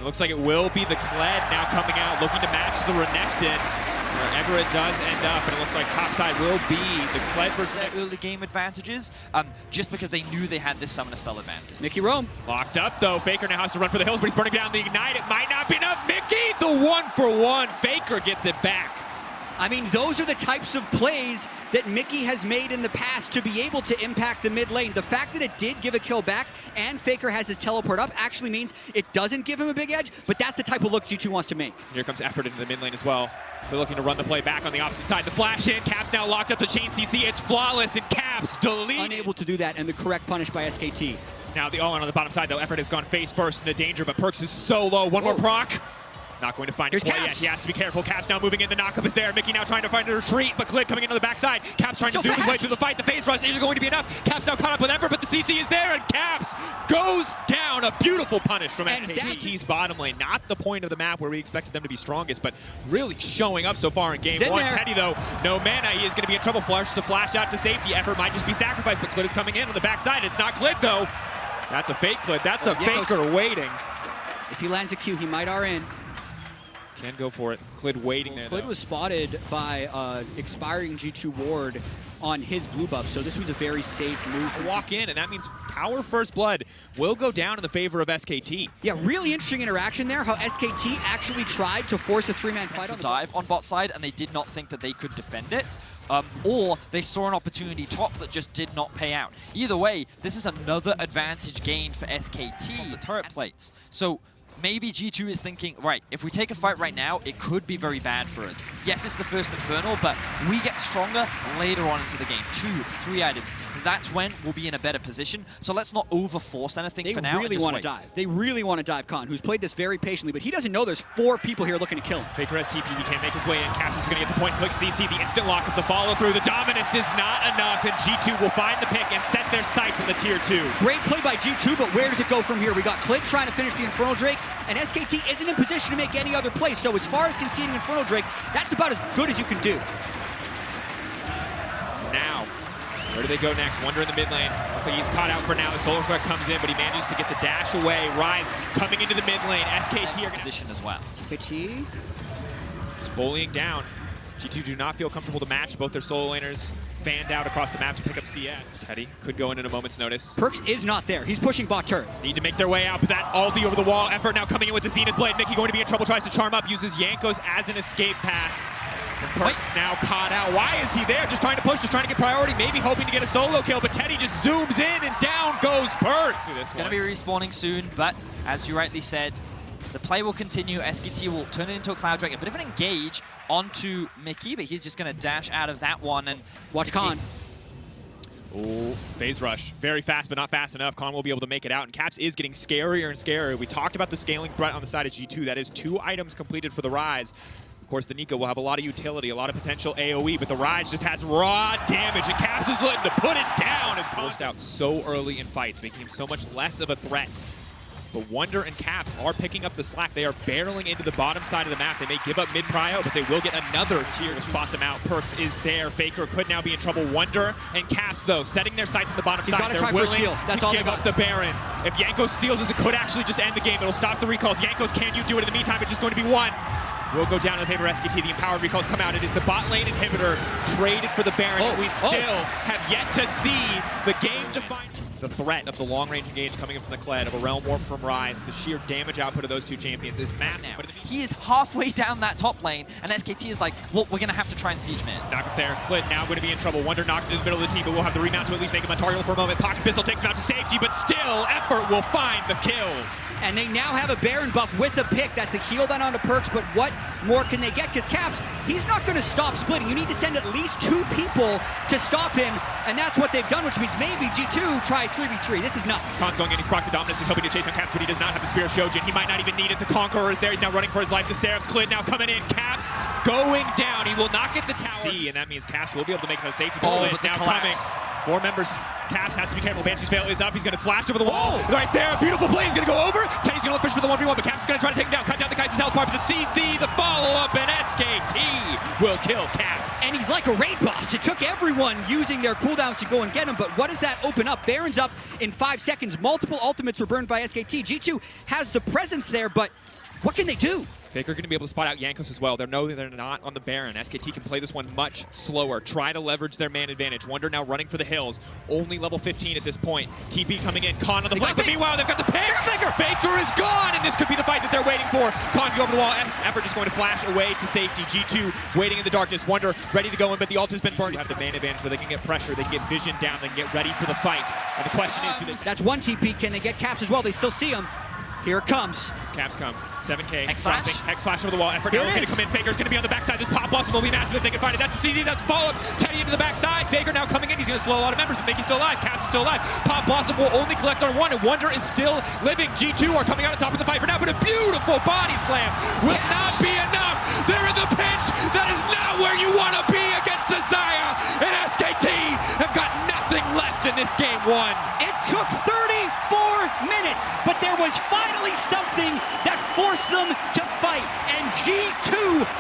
It looks like it will be the Kled now coming out, looking to match the Renekton. Wherever it does end up, and it looks like topside will be the Kled versus their early game advantages, just because they knew they had this summoner spell advantage. Mickey Rome. Locked up though. Faker now has to run for the hills, but he's burning down the Ignite. It might not be enough. Mickey, the 1-for-1. Faker gets it back. I mean, those are the types of plays that Mickey has made in the past to be able to impact the mid lane. The fact that it did give a kill back and Faker has his teleport up actually means it doesn't give him a big edge, but that's the type of look G2 wants to make. Here comes effort into the mid lane as well. They're looking to run the play back on the opposite side. The flash in, Caps now locked up to chain CC. It's flawless, and Caps delete. Unable to do that, and the correct punish by SKT. Now the all-in on the bottom side, though. Effort has gone face first into danger, but Perks is so low. One more proc. Not going to find his way yet. He has to be careful. Caps now moving in. The knockup is there. Mickey now trying to find a retreat, but Click coming into the backside. Caps trying to zoom his way through the fight. The phase rush isn't going to be enough. Caps now caught up with Effort, but the CC is there, and Caps goes down. A beautiful punish from SKT's bottom lane. Not the point of the map where we expected them to be strongest, but really showing up so far in game one. Teddy, though, no mana. He is going to be in trouble. Flush to flash out to safety. Effort might just be sacrificed, but Click is coming in on the backside. It's not Click, though. That's a fake Click. That's a Faker waiting. If he lands a Q, he might RN. Can go for it. Clid waiting there. Clid was spotted by expiring G2 ward on his blue buff, so this was a very safe move. Walk in, and that means Tower First Blood will go down in the favor of SKT. Yeah, really interesting interaction there, how SKT actually tried to force a three-man fight on the dive on bot side, and they did not think that they could defend it, or they saw an opportunity top that just did not pay out. Either way, this is another advantage gained for SKT on the turret plates. So maybe G2 is thinking, right, if we take a fight right now, it could be very bad for us. Yes, it's the first Infernal, but we get stronger later on into the game. 2, 3 items. That's when we'll be in a better position. So let's not overforce anything for now. They really want to dive. They really want to dive Khan, who's played this very patiently, but he doesn't know there's 4 people here looking to kill him. Faker STP, he can't make his way in. Caps is going to get the point. Click CC, the instant lock of the follow through. The dominance is not enough, and G2 will find the pick and set their sights on the tier 2. Great play by G2, but where does it go from here? We got Click trying to finish the Infernal Drake, and SKT isn't in position to make any other play. So as far as conceding Infernal Drakes, that's about as good as you can do. Now, where do they go next? Wonder in the mid lane. Looks like he's caught out for now. The Solar Threat comes in, but he manages to get the dash away. Rise coming into the mid lane. SKT are position as well. SKT just bullying down. G2 do not feel comfortable to match. Both their solo laners fanned out across the map to pick up CS. Teddy could go in a moment's notice. Perks is not there. He's pushing bot turret. Need to make their way out, but that ulti over the wall. Effort now coming in with the Zenith Blade. Mickey going to be in trouble, tries to charm up, uses Jankos as an escape path. And Perks now caught out. Why is he there? Just trying to push, just trying to get priority, maybe hoping to get a solo kill, but Teddy just zooms in and down goes Perks. It's going to be respawning soon, but as you rightly said, the play will continue. SKT will turn it into a Cloud Drake. A bit of an engage onto Mickey, but he's just going to dash out of that one. And watch Khan. Oh, phase rush. Very fast, but not fast enough. Khan will be able to make it out, and Caps is getting scarier and scarier. We talked about the scaling threat on the side of G2. That is 2 items completed for the Rise. Of course, the Nico will have a lot of utility, a lot of potential AoE, but the Rise just has raw damage, and Caps is looking to put it down as Khan's out so early in fights, making him so much less of a threat. But Wonder and Caps are picking up the slack. They are barreling into the bottom side of the map. They may give up mid-prio, but they will get another tier to spot them out. Perks is there. Faker could now be in trouble. Wonder and Caps, though, setting their sights on the bottom side. They're willing to give up the Baron. If Jankos steals this, it could actually just end the game. It'll stop the recalls. Jankos, can you do it? In the meantime, it's just going to be 1. Will go down in the favor of SKT. The empowered recalls come out. It is the bot lane inhibitor traded for the Baron. We still have yet to see the game define. The threat of the long-range engage coming in from the Kled, of a Realm Warp from Rise, the sheer damage output of those 2 champions is massive. But he is halfway down that top lane, and SKT is like, well, we're going to have to try and siege man. Knock up there. Kled now going to be in trouble. Wonder knocked into the middle of the team, but we'll have the remount to at least make him untargetable for a moment. Pocket Pistol takes him out to safety, but still, Effort will find the kill. And they now have a Baron buff with the pick. That's the heal down onto Perks, but what more can they get? Because Caps, he's not going to stop splitting. You need to send at least 2 people to stop him, and that's what they've done, which means maybe G2 try 3v3. This is nuts. Khan's going in, he's proc the dominance, he's hoping to chase on Caps, but he does not have the Spear of Shojin. He might not even need it. The Conqueror is there, he's now running for his life. The Seraph's Klid now coming in. Caps going down. He will not get the tower. And that means Caps will be able to make no safety. But now coming. 4 members. Caps has to be careful. Banshee's Veil is up. He's going to flash over the wall. Right there. Beautiful play. He's going to go over. Teddy's going to fish for the 1v1, but Caps is going to try to take him down. Cut down the Kaiser's health bar. part, but the CC, the follow-up, and SKT will kill Caps. And he's like a raid boss. It took everyone using their cooldowns to go and get him, but what does that open up? Baron's up in 5 seconds. Multiple ultimates were burned by SKT. G2 has the presence there, but what can they do? Faker going to be able to spot out Jankos as well. They're not on the Baron. SKT can play this one much slower. Try to leverage their man advantage. Wonder now running for the hills. Only level 15 at this point. TP coming in. Khan on the flank, but meanwhile they've got the pick. Faker is gone, and this could be the fight that they're waiting for. Khan go over the wall. Effort just going to flash away to safety. G2 waiting in the darkness. Wonder ready to go in, but the ult has been burned. You have the man advantage where they can get pressure. They can get vision down. They can get ready for the fight. And the question is, do they... That's one TP. Can they get Caps as well? They still see him. Here it comes. Caps come. 7K. Hex flash. Hex flash over the wall. Effort now going to come in. Faker's going to be on the backside. This pop blossom will be massive if they can find it. That's the CZ. That's follow-up. Teddy into the backside. Faker now coming in. He's going to slow a lot of members, but Mickey's still alive. Caps is still alive. Pop blossom will only collect on one, and Wonder is still living. G2 are coming out on top of the fight for now, but a beautiful body slam will not be enough. They're in the pinch. That is not where you want to be against Desire, and SKT have got nothing left in this game one. It took 34 minutes, but there was finally something that forced them to fight, and G2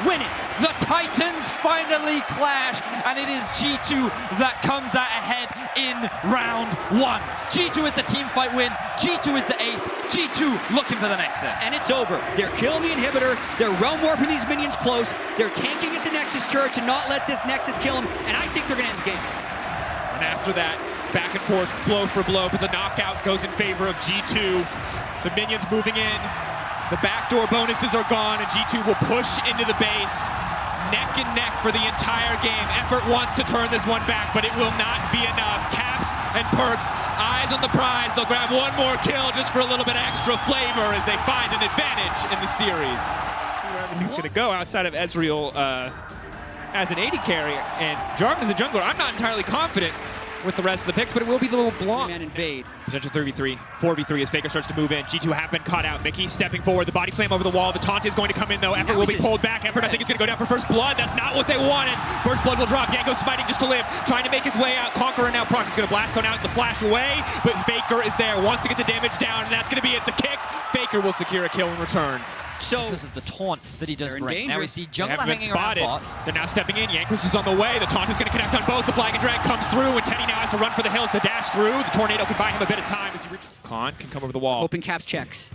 win it. The Titans finally clash, and it is G2 that comes out ahead in round 1. G2 with the team fight win, G2 with the ace, G2 looking for the Nexus. And it's over. They're killing the inhibitor, they're realm warping these minions close, they're tanking at the Nexus turret to not let this Nexus kill them, and I think they're going to end the game. And after that, back and forth, blow for blow, but the knockout goes in favor of G2. The minions moving in. The backdoor bonuses are gone, and G2 will push into the base. Neck and neck for the entire game. Effort wants to turn this one back, but it will not be enough. Caps and Perks, eyes on the prize. They'll grab one more kill just for a little bit extra flavor as they find an advantage in the series. Where everything's going to go outside of Ezreal as an AD carry, and Jarvan as a jungler. I'm not entirely confident with the rest of the picks, but it will be the little block. Man invade. Potential 3v3, 4v3 as Faker starts to move in. G2 have been caught out. Mickey stepping forward, the body slam over the wall. The taunt is going to come in though. Effort will be pulled back. Effort I think is going to go down for first blood. That's not what they wanted. First blood will drop. Yanko smiting just to live. Trying to make his way out. Conqueror now. Proc is going to blast on out the flash away, but Faker is there. Wants to get the damage down, and that's going to be it. The kick. Faker will secure a kill in return. So because of the taunt that he does bring. Now we see Jungler hanging spotted. around bots. They're now stepping in. Yankos is on the way. The taunt is going to connect on both. The flag and drag comes through, and Teddy now has to run for the hills. The dash through. The tornado can buy him a bit of time as he reaches. Khan can come over the wall. Open Caps checks.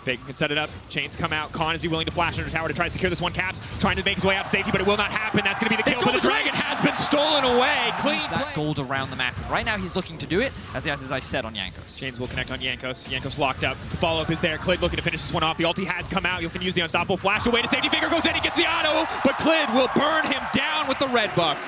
Faker can set it up. Chains come out. Khan, is he willing to flash under tower to try to secure this one? Caps trying to make his way out to safety, but it will not happen. That's going to be the kill, but the dragon has been stolen away. Clean that play. Gold around the map. Right now he's looking to do it, as I said on Jankos. Chains will connect on Jankos. Jankos locked up. The follow-up is there. Clid looking to finish this one off. The ulti has come out. You can use the unstoppable flash away to safety. Faker goes in. He gets the auto, but Clid will burn him down with the red buff.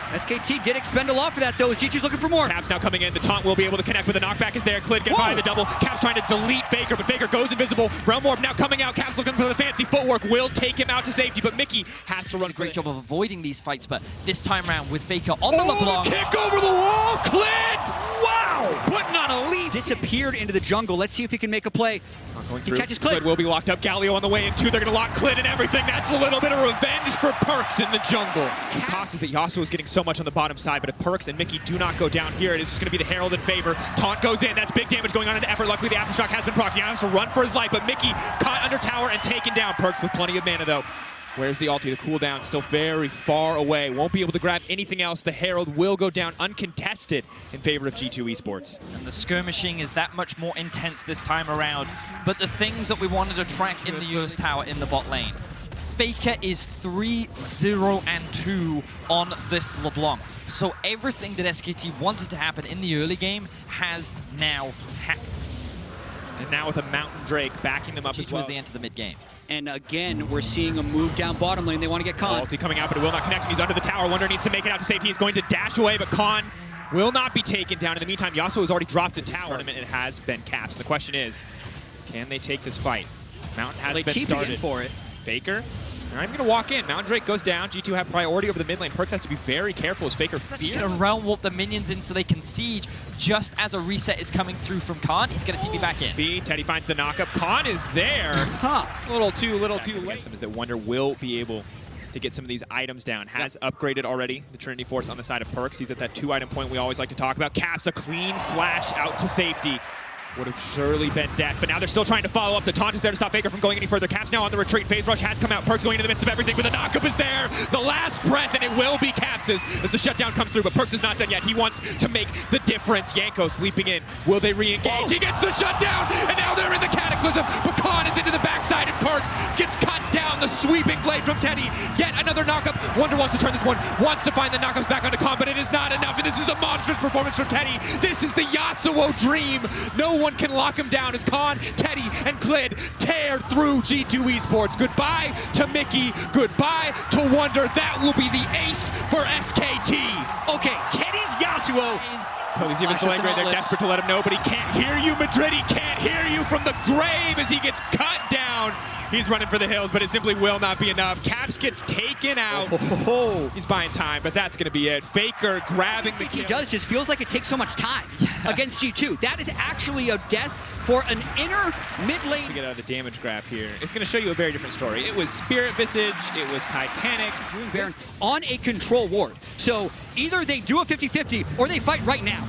SKT did expend a lot for that though, as G2's looking for more. Caps now coming in. The taunt will be able to connect, but the knockback is there. Clid get by the double. Caps trying to delete Faker, but Faker goes invisible. Realm Warp now coming out. Caps looking for the fancy footwork. Will take him out to safety, but Mickey has to run. Great job of avoiding these fights, but this time around with Faker on the LeBlanc. Kick over the wall. Clid! Wow! Putting on a lead. Disappeared into the jungle. Let's see if he can make a play. Going He through. catches Clid. Clid will be locked up. Galio on the way in too. They're going to lock Clid and everything. That's a little bit of revenge for Perks in the jungle. The cost is that Yasuo is getting so much on the bottom side, but if Perks and Mickey do not go down here, it is just going to be the Herald in favor. Taunt goes in. That's big damage going on into Effort. Luckily, the Aftershock has been procced. He has to run for his life, but Mickey caught under tower and taken down. Perks with plenty of mana, though. Where's the ulti? The cooldown still very far away. Won't be able to grab anything else. The Herald will go down uncontested in favor of G2 Esports. And the skirmishing is that much more intense this time around. But the things that we wanted to track in the US tower in the bot lane. Faker is 3-0-2 on this LeBlanc. So everything that SKT wanted to happen in the early game has now happened. And now with a Mountain Drake backing them up as well. Towards the end of the mid-game. And again, we're seeing a move down bottom lane. They want to get Khan. Ulti coming out, but it will not connect. He's under the tower. Wonder needs to make it out to safety. He's going to dash away, but Khan will not be taken down. In the meantime, Yasuo has already dropped a tower. It has been Caps. And the question is, can they take this fight? Mountain has been started. For it. Faker. I'm going to walk in. Mountain Drake goes down. G2 have priority over the mid lane. Perks has to be very careful as Faker He's going to realm warp the minions in so they can siege just as a reset is coming through from Khan. He's going to TP back in. B, Teddy finds the knockup. Khan is there. A little too late. Is that Wonder will be able to get some of these items down. Has upgraded already the Trinity Force on the side of Perks. He's at that 2-item point we always like to talk about. Caps a clean flash out to safety. would have surely been death, but now they're still trying to follow up. The taunt is there to stop Faker from going any further. Caps now on the retreat. Phase Rush has come out. Perks going into the midst of everything, but the knockup is there. The last breath, and it will be Caps's as the shutdown comes through, but Perks is not done yet. He wants to make the difference. Yanko sleeping in. Will they re-engage? He gets the shutdown, and now they're in the Cataclysm. Pecan is into the backside, and Perks gets cut down. The sweeping blade from Teddy. Yet another knockup. Wonder wants to turn this one, wants to find the knockups back onto Khan, but it is not enough, and this is a monstrous performance from Teddy. This is the Yasuo dream. No one can lock him down as Khan, Teddy, and Clid tear through G2 Esports. Goodbye to Mickey. Goodbye to Wonder. That will be the ace for SKT. Okay, Teddy's Yasuo is... He's even delaying right there, desperate to let him know, but he can't hear you, Madrid. He can't hear you from the grave as he gets cut down. He's running for the hills, but it simply will not be enough. Caps gets taken out. He's buying time, but that's going to be it. Faker grabbing the kill. He does just feels like it takes so much time against G2. That is actually a death for an inner mid lane. To get out of the damage graph here, it's going to show you a very different story. It was Spirit Visage, it was Titanic. Doing Baron on a control ward. So either they do a 50-50 or they fight right now.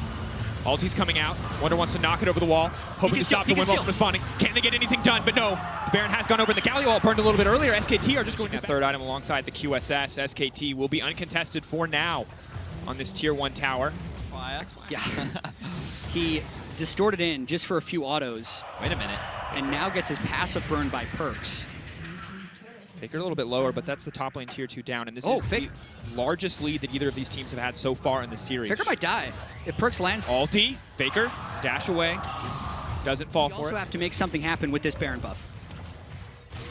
Ulti's coming out. Wonder wants to knock it over the wall, hoping to stop the Windwall from responding. Can they get anything done? But no. The Baron has gone over. The Galio ult burned a little bit earlier. SKT are just going to that third item alongside the QSS. SKT will be uncontested for now on this tier 1 tower. Yeah. He distorted in just for a few autos. Wait a minute. And now gets his passive burned by Perks. Faker a little bit lower, but that's the top lane tier 2 down, and this is the largest lead that either of these teams have had so far in the series. Faker might die if Perks lands. Ulti, Faker, dash away, doesn't fall for it. We also have to make something happen with this Baron buff.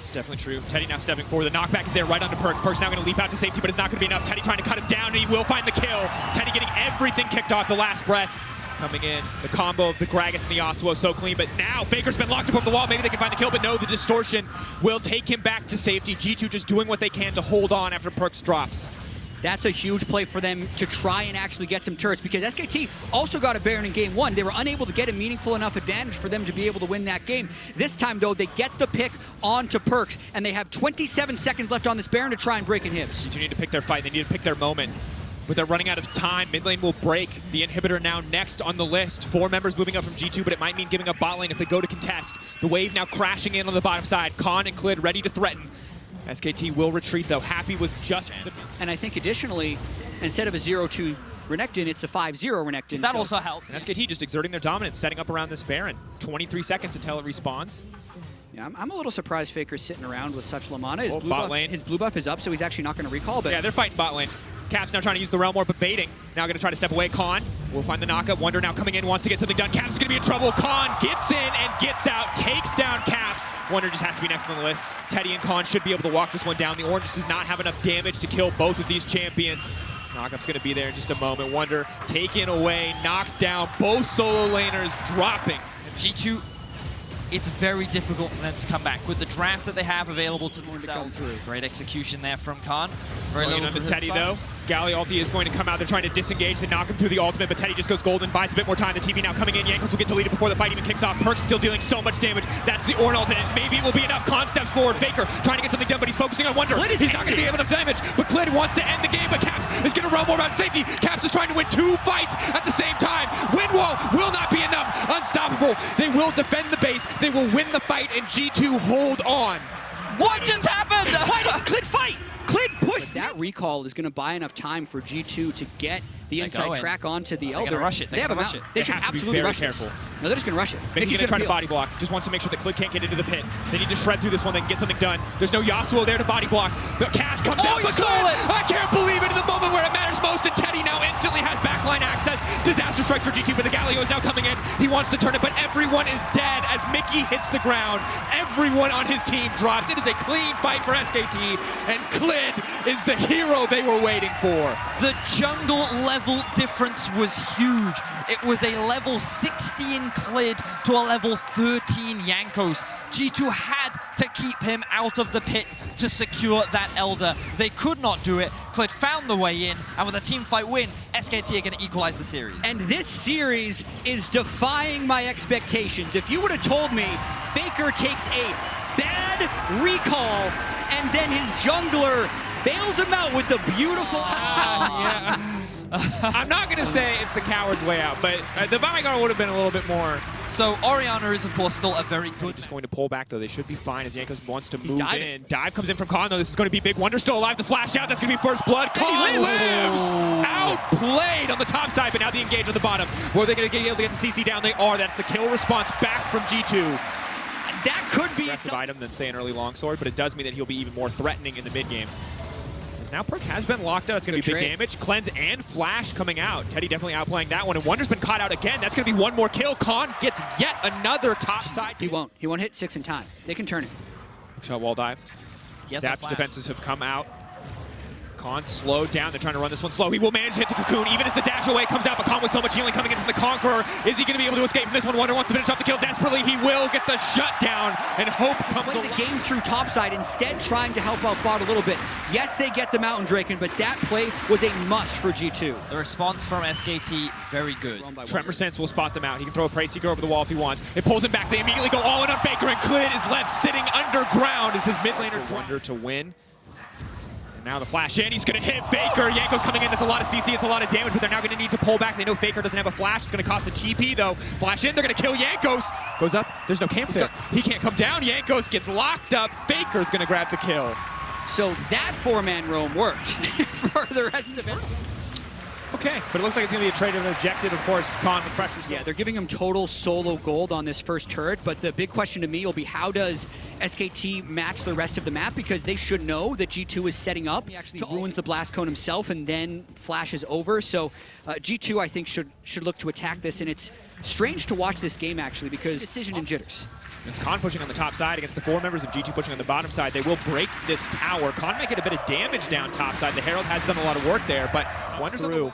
It's definitely true. Teddy now stepping forward. The knockback is there right onto Perks. Perks now going to leap out to safety, but it's not going to be enough. Teddy trying to cut him down, and he will find the kill. Teddy getting everything kicked off, the last breath. Coming in, the combo of the Gragas and the Yasuo so clean, but now Faker's been locked up over the wall. Maybe they can find the kill, but no, the distortion will take him back to safety. G2 just doing what they can to hold on after Perks drops. That's a huge play for them to try and actually get some turrets, because SKT also got a Baron in game 1. They were unable to get a meaningful enough advantage for them to be able to win that game. This time, though, they get the pick onto Perks, and they have 27 seconds left on this Baron to try and break inhibs. G2 need to pick their fight. They need to pick their moment. But they're running out of time. Mid lane will break. The inhibitor now next on the list. 4 members moving up from G2, but it might mean giving up bot lane if they go to contest. The wave now crashing in on the bottom side. Khan and Clid ready to threaten. SKT will retreat, though, happy with just the... And I think additionally, instead of a 0-2 Renekton, it's a 5-0 Renekton. That also helps. And SKT just exerting their dominance, setting up around this Baron. 23 seconds until it respawns. Yeah, I'm a little surprised Faker's sitting around with such Lamana. His blue buff is up, so he's actually not going to recall. But yeah, they're fighting bot lane. Caps now trying to use the Realm Warp, but baiting. Now going to try to step away. Khan will find the knockup. Wonder now coming in, wants to get something done. Caps is going to be in trouble. Khan gets in and gets out, takes down Caps. Wonder just has to be next on the list. Teddy and Khan should be able to walk this one down. The Orange does not have enough damage to kill both of these champions. Knockup's going to be there in just a moment. Wonder taken away, knocks down both solo laners, dropping. G2, it's very difficult for them to come back with the draft that they have available to themselves. Great execution there from Khan. Very little onto Teddy though. Gali ulti is going to come out. They're trying to disengage to knock him through the ultimate, but Teddy just goes golden, buys a bit more time. The TV now coming in. Yankos will get deleted before the fight even kicks off. Perks still dealing so much damage. That's the Ornn ult, and maybe it will be enough. Khan steps forward. Faker trying to get something done, but he's focusing on Wonder. He's not going to be able to damage, but Clid wants to end the game, but Caps is going to run more around safety. Caps is trying to win 2 fights at the same time. Windwall will not be enough. Unstoppable. They will defend the base. They will win the fight, and G2 hold on. What just happened? Why did Clid fight? Clid push. But that recall is going to buy enough time for G2 to get the inside track onto the Elder. They're rush it. They have a mount. They should absolutely rush this. No, they're just going to rush it. Mickey's going to try to body block. Just wants to make sure that Clid can't get into the pit. They need to shred through this one, then get something done. There's no Yasuo there to body block. The cast comes out. He stole it! I can't believe it in the moment where it matters most, and Teddy now instantly has backline access. Disaster strikes for G2, but the Galio is now coming in. He wants to turn it, but everyone is dead as Mickey hits the ground. Everyone on his team drops. It is a clean fight for SKT, and Clid is the hero they were waiting for. The jungle level difference was huge. It was a level 16 Clid to a level 13 Yankos. G2 had to keep him out of the pit to secure that Elder. They could not do it. Clid found the way in, and with a team fight win, SKT are going to equalize the series. And this series is defying my expectations. If you would have told me Faker takes a bad recall and then his jungler bails him out with the beautiful... I'm not going to say it's the coward's way out, but the Vigar would have been a little bit more. So Orianna is, of course, still a very good... Just going to pull back, though. They should be fine as Jankos wants to move diving. in. Dive comes in from Khan, though. This is going to be big. Wonder still alive. The flash out. That's going to be first blood. Khan lives! Outplayed on the top side, but now the engage on the bottom. Were they going to be able to get the CC down? They are. That's the kill response back from G2. That could be Aggressive item than, say, an early longsword, but it does mean that he'll be even more threatening in the mid game. As now Perks has been locked out. It's going to be big damage. Cleanse and Flash coming out. Teddy definitely outplaying that one, and Wonder's been caught out again. That's going to be one more kill. Khan gets yet another top side. He won't. He won't hit 6 in time. They can turn it. Shot wall dive. Adaptive defenses have come out. Khan slowed down. They're trying to run this one slow. He will manage to hit the Cocoon, even as the dash away comes out, but Khan with so much healing coming in from the Conqueror. Is he going to be able to escape from this one? Wonder wants to finish off the kill desperately. He will get the shutdown, and Hope comes Play the game through topside, instead trying to help out bot a little bit. Yes, they get the Mountain Draken, but that play was a must for G2. The response from SKT, very good. Tremor Sense will spot them out. He can throw a Prey Seeker over the wall if he wants. It pulls him back. They immediately go all in on Faker, and Clid is left sitting underground as his mid laner Wonder to win. Now the flash in, he's going to hit Faker. Yanko's coming in, that's a lot of CC, it's a lot of damage, but they're now going to need to pull back. They know Faker doesn't have a flash, it's going to cost a TP though. Flash in, they're going to kill Yankos. Goes up, there's no camp there. He can't come down, Yankos gets locked up. Faker's going to grab the kill. So that 4-man roam worked for the rest of the match. Okay, but it looks like it's going to be a trade of an objective, of course. Khan with pressure. Yeah, they're giving him total solo gold on this first turret, but the big question to me will be, how does SKT match the rest of the map? Because they should know that G2 is setting up. He actually ruins the blast cone himself and then flashes over. So G2, I think, should look to attack this, and it's strange to watch this game, actually, because decision and jitters. It's Khan pushing on the top side against the 4 members of G2 pushing on the bottom side. They will break this tower. Khan might get a bit of damage down top side. The Herald has done a lot of work there, but Wonder's through.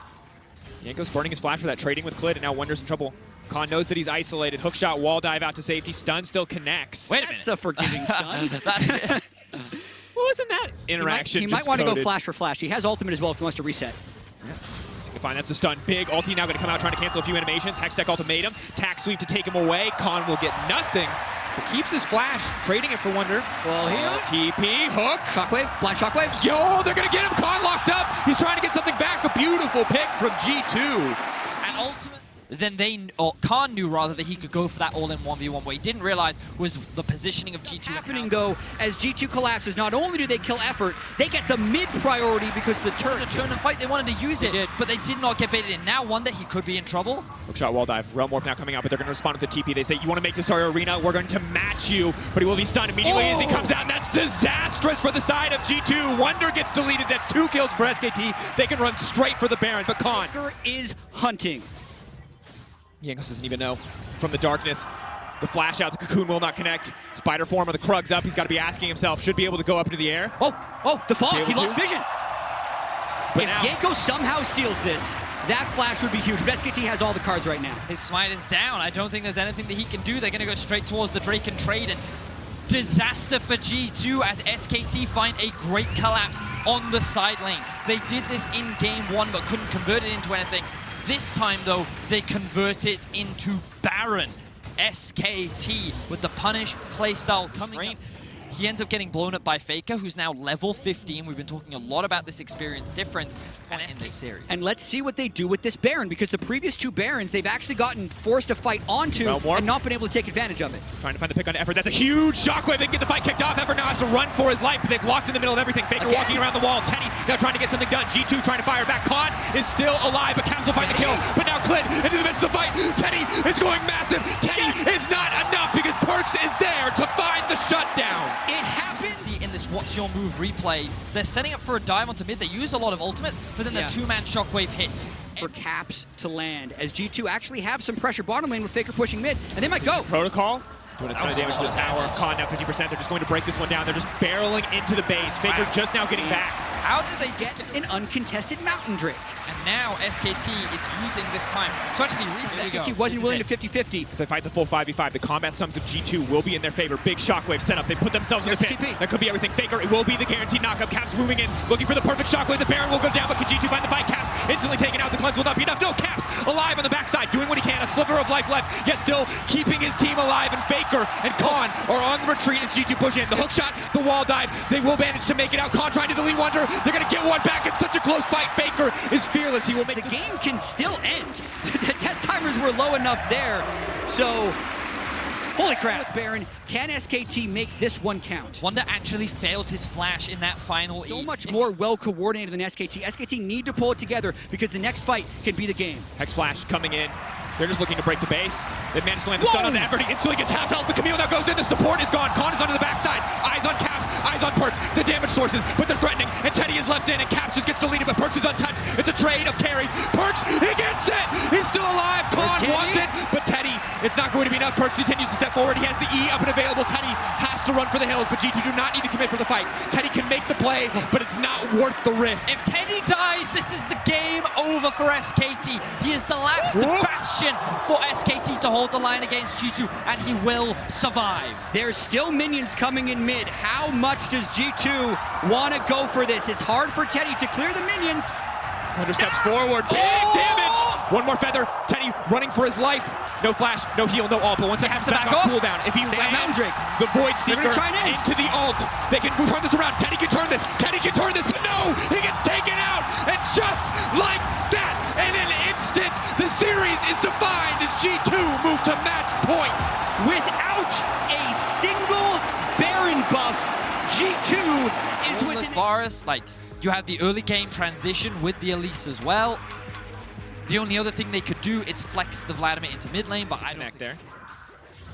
Yanko's burning his flash for that, trading with Clid, and now Wonder's in trouble. Khan knows that he's isolated. Hookshot, wall dive out to safety. Stun still connects. Wait a minute. That's a forgiving stun. Well, isn't that interaction He might want to go flash for flash. He has ultimate as well if he wants to reset. Yeah. Fine, that's the stun. Big ulti now going to come out trying to cancel a few animations. Hextech ultimatum. Tack sweep to take him away. Khan will get nothing. But keeps his flash, trading it for Wonder. Well, here. TP, hook. Shockwave, blind shockwave. Yo, they're going to get him. Khan locked up. He's trying to get something back. A beautiful pick from G2. And ultimate. Then Khan knew rather that he could go for that all-in 1v1. What he didn't realize was the positioning of G2. Happening though, as G2 collapses, not only do they kill effort, they get the mid priority because the turn and fight. They wanted to use it, but they did not get baited in. Now Wonder, he could be in trouble. Hookshot wall dive. Realm Warp now coming out, but they're going to respond with the TP. They say, you want to make this our arena? We're going to match you. But he will be stunned immediately as he comes out, and that's disastrous for the side of G2. Wonder gets deleted. That's 2 kills for SKT. They can run straight for the Baron, but Khan is hunting. Yankos doesn't even know. From the darkness, the flash out, the Cocoon will not connect. Spider form of the Krug's up. He's got to be asking himself, should be able to go up into the air. Oh, the fog. He lost vision. But if Yanko somehow steals this, that flash would be huge. But SKT has all the cards right now. His smite is down. I don't think there's anything that he can do. They're going to go straight towards the Drake and trade. And disaster for G2 as SKT find a great collapse on the side lane. They did this in game 1, but couldn't convert it into anything. This time, though, they convert it into Baron. SKT with the punish playstyle coming up. He ends up getting blown up by Faker, who's now level 15. We've been talking a lot about this experience difference in this series. And let's see what they do with this Baron, because the previous 2 Barons, they've actually gotten forced to fight onto and not been able to take advantage of it. Trying to find the pick on Effort. That's a huge shockwave. They can get the fight kicked off. Effort now has to run for his life, but they've locked in the middle of everything. Faker walking around the wall. Teddy now trying to get something done. G2 trying to fire back. Khan is still alive, but Caps will find the kill. But now Clid into the midst of the fight. Teddy is going massive. Teddy is not enough because Perks is there to find the shutdown. It happens. See in this what's your move replay, they're setting up for a dive onto mid. They use a lot of ultimates, but then the 2-man shockwave hits. For Caps to land, as G2 actually have some pressure bottom lane with Faker pushing mid, and they might go. Protocol doing a ton of damage to the tower. Khan now 50%. They're just going to break this one down. They're just barreling into the base. Faker just now getting back. How did they just get an uncontested Mountain Drake? And now SKT is using this time to actually reset. SKT wasn't willing to 50-50. If they fight the full 5v5, the combat sums of G2 will be in their favor. Big shockwave setup. They put themselves in the pit. That could be everything. Faker, it will be the guaranteed knockup. Caps moving in, looking for the perfect shockwave. The Baron will go down, but can G2 find the fight? Caps instantly taken out. The cleanse will not be enough. No, Caps alive on the backside, doing what he can. A sliver of life left, yet still keeping his team alive. And Faker and Khan are on the retreat as G2 push in. The hook shot, the wall dive. They will manage to make it out. Khan trying to delete Wonder. They're going to get one back. It's such a close fight. Faker is fearless. He will make the game can still end. The death timers were low enough there. So, holy crap, Baron. Can SKT make this one count? Wonder actually failed his flash in that final. So much more well-coordinated than SKT. SKT need to pull it together because the next fight can be the game. Hex Flash coming in. They're just looking to break the base. They managed to land the stun on Devr. He instantly gets half health. The Camille now goes in. The support is gone. Khan is onto the backside. Eyes on Caps. Eyes on Perks. The damage sources, but they're threatening. And Teddy is left in, and Caps just gets deleted, but Perks is untouched. It's a trade of carries. Perks, he gets it! He's still alive. Khan wants it, but Teddy, it's not going to be enough. Perks continues to step forward. He has the E up and available. Teddy has to run for the hills, but G2 do not need to commit for the fight. Teddy can make the play, but it's not worth the risk. If Teddy dies, this is the game over for SKT. He is the last bastion for SKT to hold the line against G2, and he will survive. There's still minions coming in mid. How much does G2 want to go for this? It's hard for Teddy to clear the minions. Wonder steps forward. Big damage. One more feather. Teddy running for his life. No flash, no heal, no ult. But once it has to back off cooldown, if he lands the Void Seeker into the ult, they can turn this around. Teddy can turn this. Teddy can turn this. But no, he gets taken out. And just like that, in an instant, the series is defined as G2 move to match point. Without a single Baron buff, G2 is with Varus, like, you have the early game transition with the Elise as well. The only other thing they could do is flex the Vladimir into mid lane, but I don't there.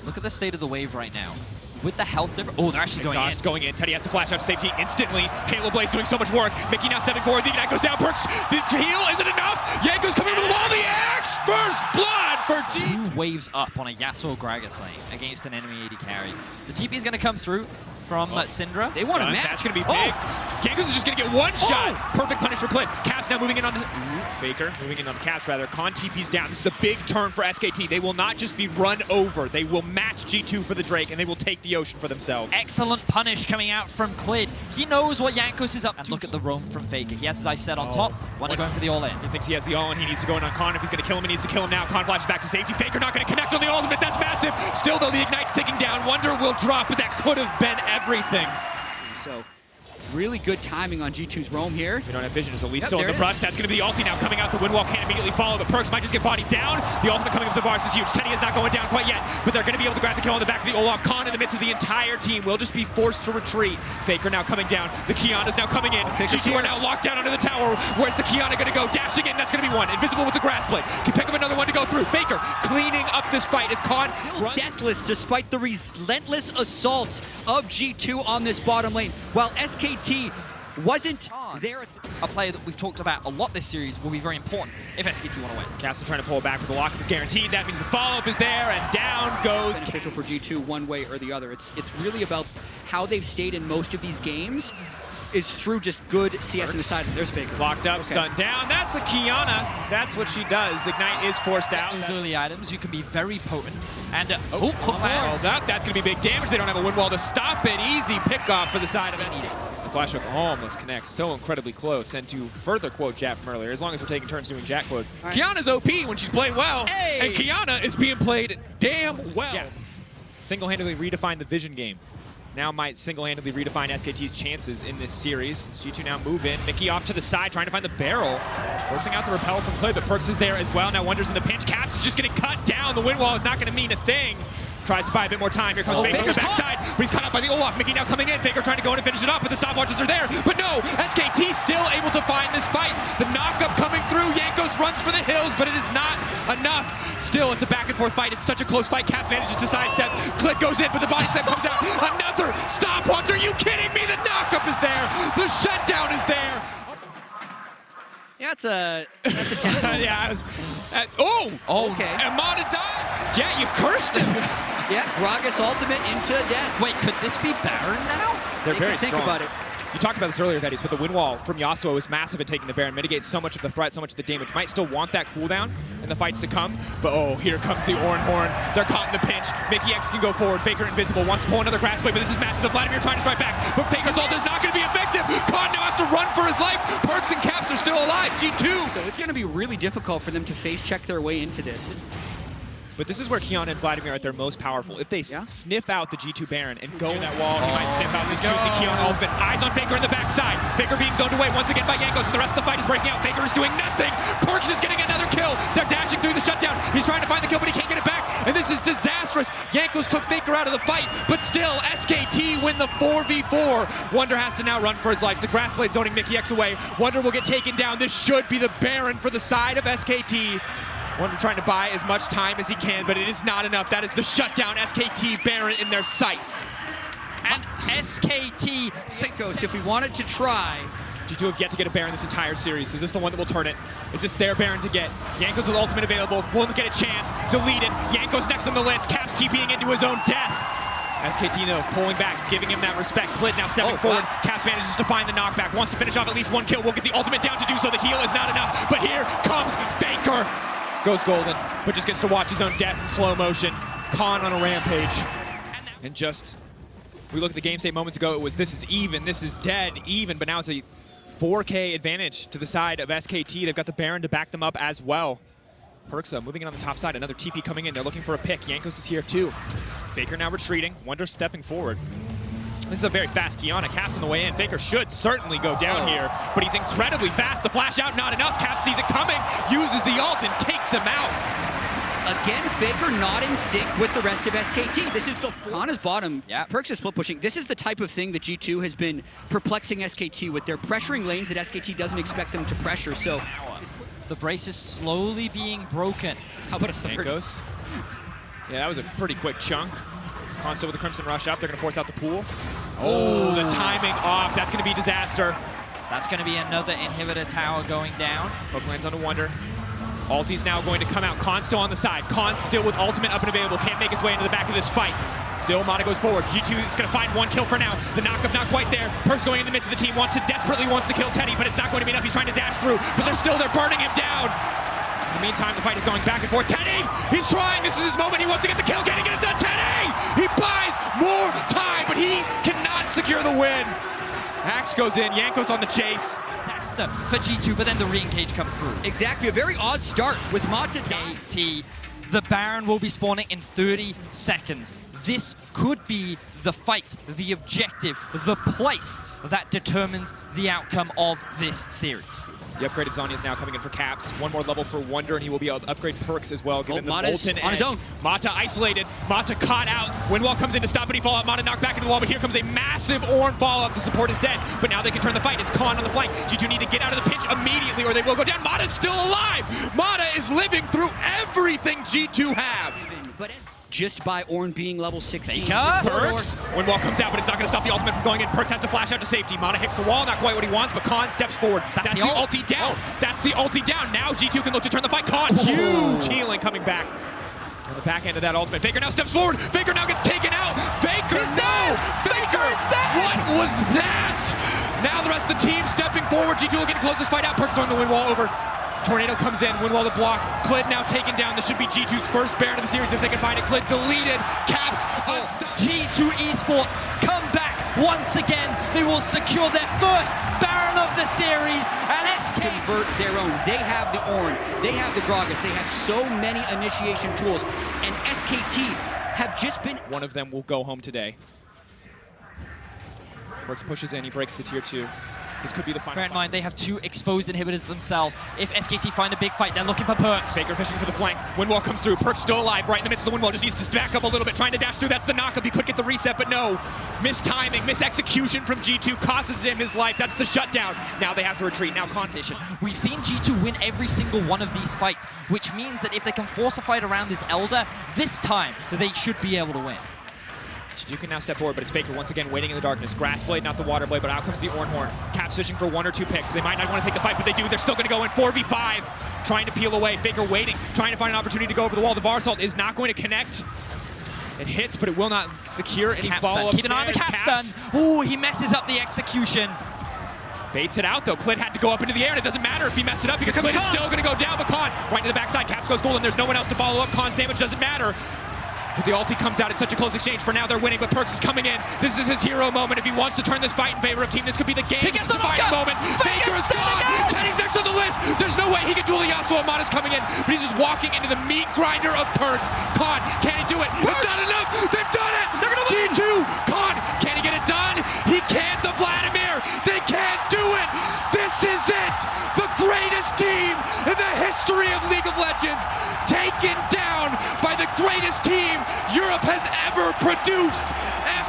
Look at the state of the wave right now. With the health difference. Oh, they're actually going in. Teddy has to flash out to safety instantly. Halo Blade's doing so much work. Mickey now stepping forward. The Ignite goes down. Perks, the heal, is it enough? Yanko's coming over the wall. The X! First blood for G2. 2 waves up on a Yasuo Gragas lane against an enemy AD carry. The TP is going to come through from Syndra. They want a match. That's going to be big. Yanko's is just going to get one shot. Perfect punish for Clint. Caps now moving in on the... Faker moving in on the Caps, rather. Con TP's down. This is a big turn for SKT. They will not just be run over. They will match G2 for the Drake, and they will take the ocean for themselves. Excellent punish coming out from Clid. He knows what Jankos is up to. And look at the roam from Faker. He has his eyes set on top. Wonder going for the all-in. He thinks he has the all-in. He needs to go in on Con. If he's going to kill him, he needs to kill him now. Con flashes back to safety. Faker not going to connect on the ultimate. That's massive. Still, though, the Ignite's ticking down. Wonder will drop, but that could have been everything. So, really good timing on G2's roam here. We don't have vision. Is Elise still in the brush? That's going to be the ulti now coming out. The wind wall can't immediately follow. The Perks might just get bodied down. The ultimate coming up the bars is huge. Teddy is not going down quite yet, but they're going to be able to grab the kill on the back of the Olaf. Khan in the midst of the entire team will just be forced to retreat. Faker now coming down. The Kiana's now coming in. G2 are now locked down under the tower. Where's the Kiana going to go? Dashing in. That's going to be one. Invisible with the grass blade. Can pick up another one to go through. Faker cleaning up this fight as Khan still deathless despite the relentless assaults of G2 on this bottom lane. While SKT wasn't there. A player that we've talked about a lot this series will be very important if SKT want to win. Caps are trying to pull it back, but the lock is guaranteed. That means the follow-up is there, and down goes. Beneficial for G2 one way or the other. It's really about how they've stayed in most of these games is through just good CS in the side. There's Faker. Locked up, stunned down. That's a Kiana. That's what she does. Ignite is forced out. Those early items, you can be very potent. And that's going to be big damage. They don't have a wind wall to stop it. Easy pick off for the side of SKT. The flash hook almost connects so incredibly close. And to further quote Jack from earlier, as long as we're taking turns doing Jack quotes, Kiana's OP when she's playing well. Hey! And Kiana is being played damn well. Yes. Single-handedly redefined the vision game. Now might single-handedly redefine SKT's chances in this series. As G2 now move in. Mickey off to the side, trying to find the barrel. Forcing out the repel from Clid, but Perks is there as well. Now Wonder's in the pinch. Caps is just getting cut down. The wind wall is not going to mean a thing. Tries to buy a bit more time. Here comes Faker on the backside, but he's caught up by the Olaf. Mickey now coming in. Faker trying to go in and finish it up, but the stopwatches are there. But no, SKT still able to find this fight. The knockup coming through. Jankos runs for the hills, but it is not enough. Still, it's a back-and-forth fight. It's such a close fight. Caps manages to sidestep. Click goes in, but the body step comes out. Another stopwatch. Are you kidding me? The knockup is there. The shutdown is there. Yeah, that's a 10. Yeah, I was. Okay. Amada died. Yeah, you cursed him. Yeah, Gragas ultimate into death. Wait, could this be Baron now? They're very strong. Think about it. You talked about this earlier, Thaddeus, but the wind wall from Yasuo is massive at taking the Baron, mitigates so much of the threat, so much of the damage. Might still want that cooldown in the fights to come, but oh, here comes the Oran Horn. They're caught in the pinch. Mickey X can go forward. Faker invisible, wants to pull another grass blade, but this is massive. The Vladimir trying to strike back, but Faker's ult is not going to be effective. Khan now has to run for his life. Perks and Caps are still alive. G2. So it's going to be really difficult for them to face check their way into this. But this is where Kiana and Vladimir are at their most powerful. If they sniff out the G2 Baron and go in that wall, he might sniff out this juicy Kiana ultimate. Eyes on Faker in the backside. Faker being zoned away once again by Jankos, and the rest of the fight is breaking out. Faker is doing nothing. Perks is getting another kill. They're dashing through the shutdown. He's trying to find the kill, but he can't get it back. And this is disastrous. Jankos took Faker out of the fight, but still, SKT win the 4v4. Wonder has to now run for his life. The Grass Blade zoning Mickey X away. Wonder will get taken down. This should be the Baron for the side of SKT. Wonder trying to buy as much time as he can, but it is not enough. That is the shutdown. SKT Baron in their sights. And SKT Jankos, if we wanted to try. G2 have yet to get a Baron this entire series. Is this the one that will turn it? Is this their Baron to get? Jankos with ultimate available. Won't get a chance. Deleted. Jankos next on the list. Caps TPing into his own death. SKT though, pulling back, giving him that respect. Clid now stepping forward. Wow. Caps manages to find the knockback. Wants to finish off at least one kill. Will get the ultimate down to do so. The heal is not enough. But here comes Baker. Goes golden, but just gets to watch his own death in slow motion. Khan on a rampage. And just, we looked at the game state moments ago, it was this is even, this is dead, even, but now it's a 4K advantage to the side of SKT. They've got the Baron to back them up as well. Perks though, moving in on the top side, another TP coming in. They're looking for a pick. Jankos is here too. Faker now retreating, Wonder stepping forward. This is a very fast Kiana. Caps on the way in. Faker should certainly go down here, but he's incredibly fast. The flash out, not enough. Caps sees it coming, uses the ult and takes him out. Again, Faker not in sync with the rest of SKT. This is the Kana's bottom. Perks is split pushing. This is the type of thing that G2 has been perplexing SKT with. They're pressuring lanes that SKT doesn't expect them to pressure. So the brace is slowly being broken. How about a third? Jankos. Yeah, that was a pretty quick chunk. Khan still with the Crimson Rush up. They're going to force out the pool. Oh, the timing off. That's going to be disaster. That's going to be another inhibitor tower going down. Hook lands onto Wonder. Ulti's now going to come out. Khan still on the side. Khan still with ultimate up and available. Can't make his way into the back of this fight. Still, Mata goes forward. G2 is going to find one kill for now. The knockup not quite there. Perks going in the midst of the team. Desperately wants to kill Teddy, but it's not going to be enough. He's trying to dash through, but they're burning him down. In the meantime, the fight is going back and forth. Teddy! He's trying. This is his moment. He wants to get the kill. Can he get it done? Teddy! He buys more time, but he cannot secure the win. Axe goes in. Jankos on the chase. For G2, but then the re-engage comes through. Exactly. A very odd start with Mata. SKT. The Baron will be spawning in 30 seconds. This could be the fight, the objective, the place that determines the outcome of this series. The upgraded Zhonya is now coming in for Caps. One more level for Wonder, and he will be able to upgrade Perks as well. Giving them Molten on his own. Mata isolated. Mata caught out. Windwall comes in to stop, but he falls out. Mata knocked back into the wall, but here comes a massive Ornn follow-up. The support is dead, but now they can turn the fight. It's Khan on the flank. G2 need to get out of the pinch immediately, or they will go down. Mata's still alive. Mata is living through everything G2 have. But just by Ornn being level 16. Perks. Windwall comes out, but it's not going to stop the ultimate from going in. Perks has to flash out to safety. Mata hits the wall, not quite what he wants, but Khan steps forward. That's the ulti down. That's the ulti down. Now G2 can look to turn the fight. Khan, huge healing coming back. On the back end of that ultimate. Faker now steps forward. Faker now gets taken out. Faker, no! Faker is dead! What was that? Now the rest of the team stepping forward. G2 looking to close this fight out. Perks throwing the Windwall over. Tornado comes in, Windwall to block. Clid now taken down. This should be G2's first Baron of the series if they can find it. Clid deleted. Caps unstopped. G2 Esports come back once again. They will secure their first Baron of the series. And SK convert their own. They have the Ornn. They have the Gragas. They have so many initiation tools. And SKT have just been... One of them will go home today. Perks pushes in. He breaks the tier 2. This could be the final. Bear in mind, they have 2 exposed inhibitors themselves. If SKT find a big fight, they're looking for Perks. Baker fishing for the flank. Windwall comes through. Perks still alive right in the midst of the Windwall. Just needs to back up a little bit, trying to dash through. That's the knockup. He could get the reset, but no. Mistiming, misexecution from G2 costs him his life. That's the shutdown. Now they have to retreat. Now competition. We've seen G2 win every single one of these fights, which means that if they can force a fight around this Elder, this time they should be able to win. You can now step forward, but it's Faker once again waiting in the darkness. Grass Blade, not the Water Blade, but out comes the Ornn Horn. Caps fishing for 1 or 2 picks. They might not want to take the fight, but they do. They're still going to go in 4v5, trying to peel away. Faker waiting, trying to find an opportunity to go over the wall. The Varsalt is not going to connect. It hits, but it will not secure any follow-up. Keep an eye on the Caps stun. Ooh, he messes up the execution. Baits it out, though. Clid had to go up into the air, and it doesn't matter if he messed it up because Clid is still going to go down, but Khan right to the backside. Caps goes golden. There's no one else to follow up. Khan's damage doesn't matter. But the ulti comes out. It's such a close exchange. For now, they're winning, but Perkz is coming in. This is his hero moment. If he wants to turn this fight in favor of team, this could be the game-defining moment. Faker is gone. Teddy's next on the list. There's no way he can duel the Yasuo. Amada's coming in, but he's just walking into the meat grinder of Perkz. Khan, can he do it? It's not enough. They've done it. G2. Khan, can he get it done? He can't. The Vladimir. They can't do it. This is it. The greatest team in the history of League of Legends, taken down by the greatest team Europe has ever produced.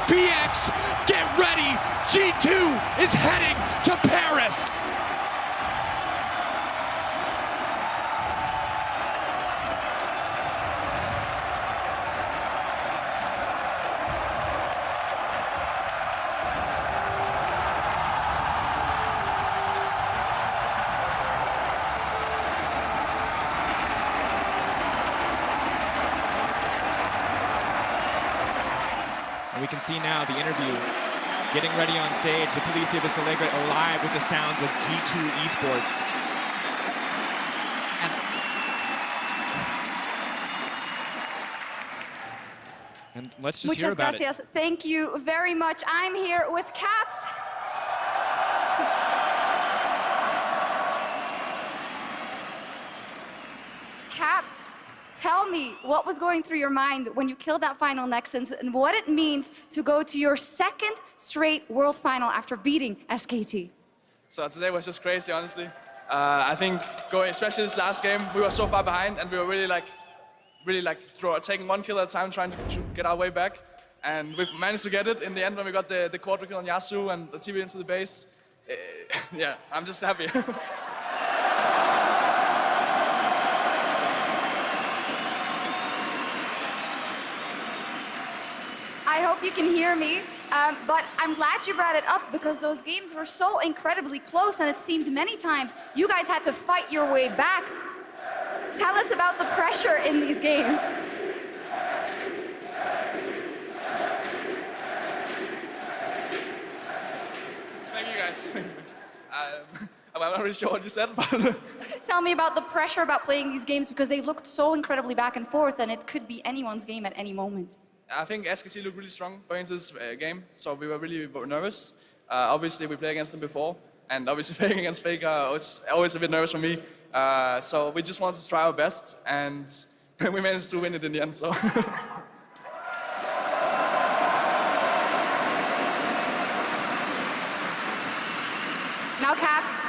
FPX, get ready. G2 is heading to Paris. We can see now the interview getting ready on stage. The Policia Vista Alegre alive with the sounds of G2 Esports. And let's just hear about it. Thank you very much. I'm here with Caps. Caps, tell me what was going through your mind when you killed that final Nexus and what it means to go to your second straight world final after beating SKT. So today was just crazy, honestly. I think going, especially this last game, we were so far behind and we were really taking one kill at a time, trying to get our way back. And we've managed to get it in the end when we got the quadra kill on Yasuo and the TV into the base. Yeah, I'm just happy. I hope you can hear me, but I'm glad you brought it up because those games were so incredibly close and it seemed many times you guys had to fight your way back. Tell us about the pressure in these games. Thank you guys. I'm not really sure what you said, but... Tell me about the pressure about playing these games because they looked so incredibly back and forth and it could be anyone's game at any moment. I think SKT looked really strong going into this game, so we were really nervous. Obviously, we played against them before, and obviously playing against Faker was always a bit nervous for me. So we just wanted to try our best, and we managed to win it in the end. So. Now, Caps,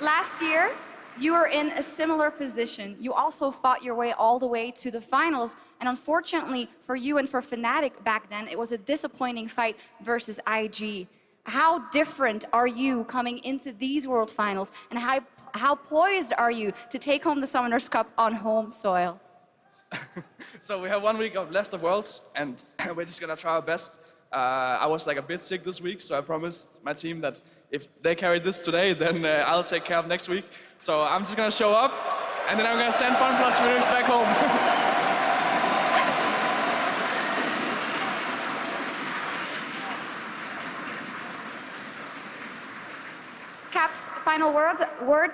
last year, you were in a similar position. You also fought your way all the way to the finals, and unfortunately for you and for Fnatic back then, it was a disappointing fight versus IG. How different are you coming into these World Finals, and how poised are you to take home the Summoners Cup on home soil? So we have 1 week left of Worlds, and we're just gonna try our best. I was like a bit sick this week, so I promised my team that if they carry this today, then I'll take care of next week. So I'm just gonna show up, and then I'm gonna send Fun Plus lyrics back home. Caps, final words.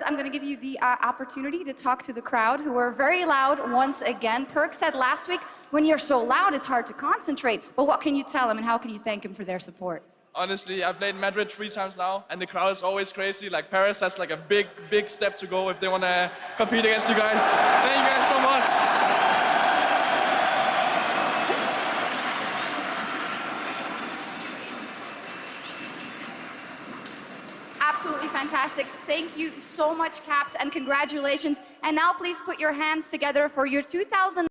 I'm going to give you the opportunity to talk to the crowd, who were very loud once again. Perkz said last week, when you're so loud, it's hard to concentrate. But what can you tell them, and how can you thank them for their support? Honestly, I've played Madrid 3 times now, and the crowd is always crazy. Like, Paris has like a big step to go if they want to compete against you guys. Thank you guys so much. Absolutely fantastic. Thank you so much, Caps, and congratulations. And now please put your hands together for your 2000